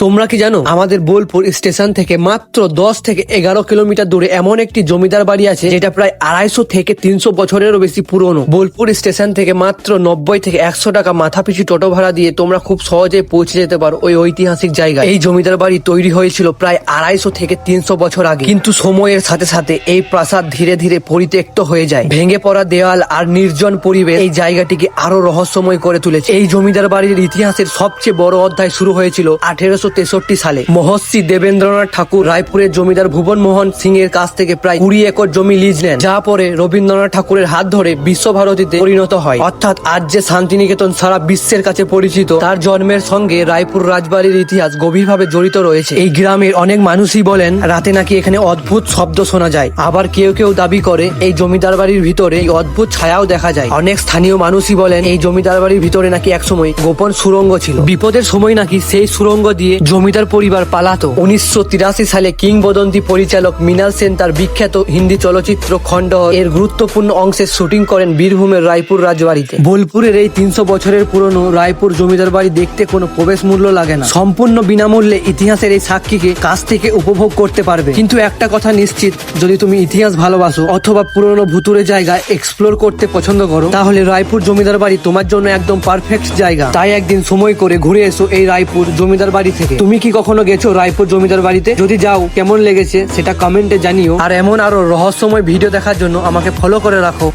তোমরা কি জানো আমাদের বোলপুর স্টেশন থেকে মাত্র 10 থেকে 11 কিলোমিটার দূরে এমন একটি জমিদার বাড়ি আছে যেটা প্রায় 250 থেকে 300 বছরেরও বেশি পুরনো। বোলপুর স্টেশন থেকে মাত্র 90 থেকে 100 টাকা মাথাপিছু টোটো ভাড়া দিয়ে তোমরা খুব সহজে পৌঁছে যেতে পারো ওই ঐতিহাসিক জায়গায়। এই জমিদার বাড়ি তৈরি হয়েছিল প্রায় 250 থেকে 300 বছর আগে, কিন্তু সময়ের সাথে সাথে এই প্রাসাদ ধীরে ধীরে পরিত্যক্ত হয়ে যায়। ভেঙে পড়া দেওয়াল আর নির্জন পরিবেশ এই জায়গাটিকে আরো রহস্যময় করে তুলেছে। এই জমিদার বাড়ির ইতিহাসের সবচেয়ে বড় অধ্যায় শুরু হয়েছিল 1863 সালে। মহর্ষি দেবেন্দ্রনাথ ঠাকুর রায়পুরের জমিদার ভুবন মোহন সিং এর কাছ থেকে প্রায় 20 একর জমি লিজ নেন, যা পরে রবীন্দ্রনাথ ঠাকুরের হাত ধরে বিশ্বভারতীতে পরিণত হয়। অর্থাৎ আজ যে শান্তিনিকেতন সারা বিশ্বের কাছে পরিচিত, তার জন্মের সঙ্গে রায়পুর রাজবাড়ির ইতিহাস গভীরভাবে জড়িত রয়েছে। এই গ্রামের অনেক মানুষই বলেন রাতে নাকি এখানে অদ্ভুত শব্দ শোনা যায়। আবার কেউ কেউ দাবি করে এই জমিদার বাড়ির ভিতরে এই অদ্ভুত ছায়াও দেখা যায়। অনেক স্থানীয় মানুষই বলেন এই জমিদার বাড়ির ভিতরে নাকি একসময় গোপন সুড়ঙ্গ ছিল। বিপদের সময় নাকি সেই সুড়ঙ্গ দিয়ে জমিদার পরিবার পালাতো। 1983 সালে কিংবদন্তি পরিচালক মৃণাল সেন তার বিখ্যাত হিন্দি চলচ্চিত্র খণ্ডহর এর গুরুত্বপূর্ণ অংশের শুটিং করেন বীরভূমের রায়পুর রাজবাড়িতে। বোলপুরের এই 300 বছরের পুরনো রায়পুর জমিদার বাড়ি দেখতে কোনো প্রবেশ মূল্য লাগে না, সম্পূর্ণ বিনামূল্যে ইতিহাসের এই সাক্ষীকে কাছ থেকে উপভোগ করতে পারবে। কিন্তু একটা কথা নিশ্চিত, যদি তুমি ইতিহাস ভালোবাসো অথবা পুরনো ভুতুরে জায়গা এক্সপ্লোর করতে পছন্দ করো, তাহলে রায়পুর জমিদার বাড়ি তোমার জন্য একদম পারফেক্ট জায়গা। তাই একদিন সময় করে ঘুরে এসো এই রায়পুর জমিদার বাড়ি থেকে। তুমি কি কখনো গেছো রায়পুর জমিদার বাড়িতে? যদি যাও কেমন লেগেছে সেটা কমেন্টে জানিও। আর এমন আরো রহস্যময় ভিডিও দেখার জন্য আমাকে ফলো করে রাখো।